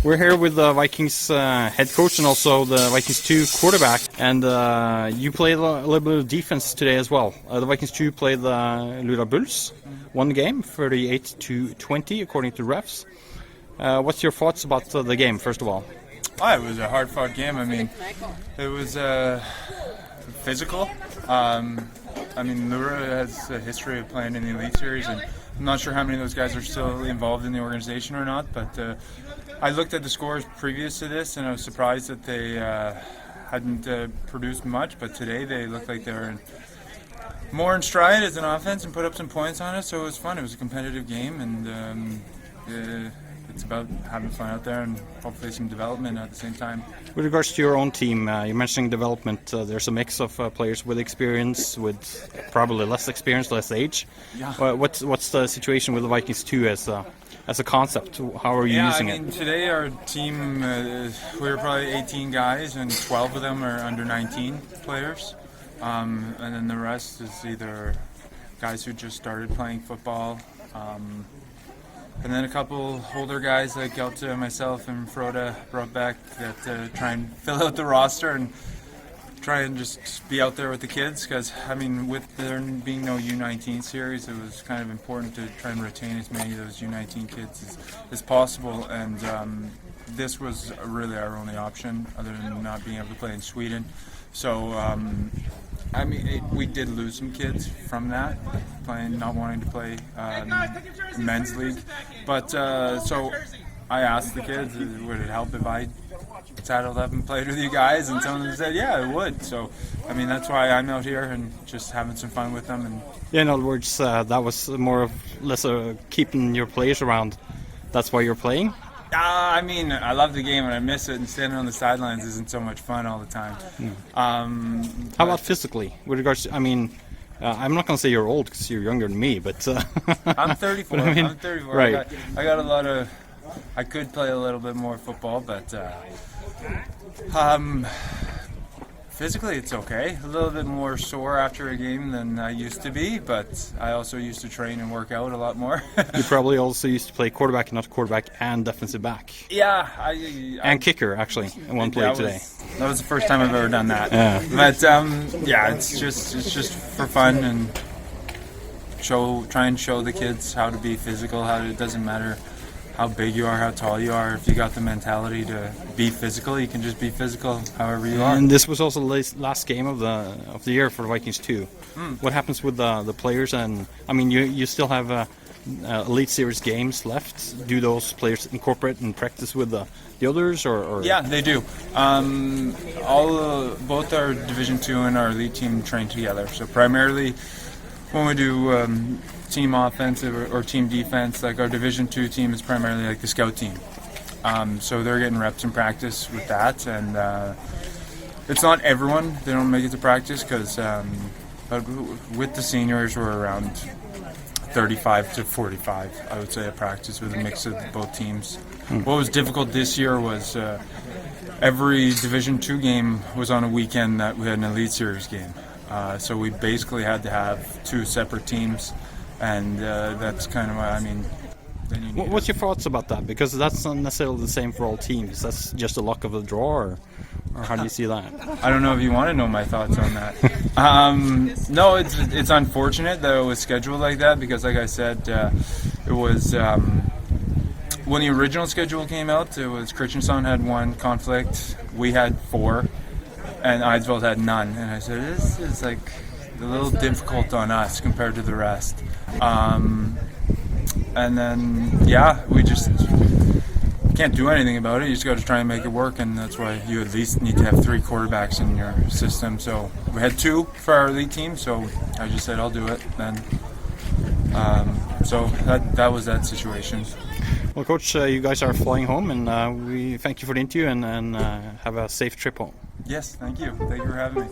We're here with the Vikings head coach and also the Vikings 2 quarterback, and you played a little bit of defense today as well. The Vikings 2 played the Lura Bulls, won the game 38-20 according to refs. What's your thoughts about the game, first of all? It was a hard-fought game. I mean, it was physical. Lura has a history of playing in the Elite Series, and I'm not sure how many of those guys are still involved in the organization or not, but I looked at the scores previous to this, and I was surprised that they hadn't produced much, but today they looked like they were more in stride as an offense and put up some points on us, so it was fun. It was a competitive game, and it's about having fun out there and hopefully some development at the same time. With regards to your own team, you're mentioning development. There's a mix of players with experience, with probably less experience, less age. Yeah. What's the situation with the Vikings 2 as a concept? How are you using it? Today our team, we were probably 18 guys, and 12 of them are under 19 players. And then the rest is either guys who just started playing football, and then a couple older guys like Gelta, myself, and Frode brought back that try and fill out the roster and try and just be out there with the kids, because with there being no U19 series, it was kind of important to try and retain as many of those U19 kids as possible, and this was really our only option other than not being able to play in Sweden. So we did lose some kids from that, not wanting to play men's league, but so I asked the kids, would it help if I saddled up and played with you guys, and some of them said yeah, it would. So that's why I'm out here and just having some fun with them. And in other words, that was more or less keeping your players around. That's why you're playing? I love the game and I miss it, and standing on the sidelines isn't so much fun all the time. How about physically? With regards to, I'm not going to say you're old because you're younger than me, but I'm 34. I'm 34. Right. I got a lot of. I could play a little bit more football, but physically it's okay. A little bit more sore after a game than I used to be, but I also used to train and work out a lot more. You probably also used to play quarterback, not quarterback, and defensive back. Yeah, and kicker actuay in one play today. That was the first time I've ever done that. Yeah. But it's just for fun, and try and show the kids how to be physical. How it doesn't matter how big you are, how tall you are. If you got the mentality to be physical, you can just be physical however you are. And this was also the last game of the year for the Vikings 2. What happens with the players? And you still have Elite Series games left. Do those players incorporate and practice with the others, or? Yeah, they do. Both our Division 2 and our Elite team train together. So primarily when we do team offensive or team defense, like our Division 2 team is primarily like the scout team. So they're getting reps in practice with that, and it's not everyone. They don't make it to practice but with the seniors we're around 35 to 45, I would say, at practice with a mix of both teams. What was difficult this year was every Division 2 game was on a weekend that we had an Elite Series game. So we basically had to have two separate teams, and that's kind of why, What's your thoughts about that? Because that's not necessarily the same for all teams. That's just a luck of the draw, or how do you see that? I don't know if you want to know my thoughts on that. No, it's unfortunate that it was scheduled like that, because like I said, it was when the original schedule came out, it was Kristiansand had 1 conflict, we had 4, and Eidsvoll had none. And I said, this is like a little difficult on us compared to the rest. And then, we just can't do anything about it. You just got to try and make it work, and that's why you at least need to have 3 quarterbacks in your system. So we had 2 for our Elite team, so I just said I'll do it. And so that was that situation. Well, Coach, you guys are flying home, and we thank you for the interview, and have a safe trip home. Yes, thank you. Thank you for having me.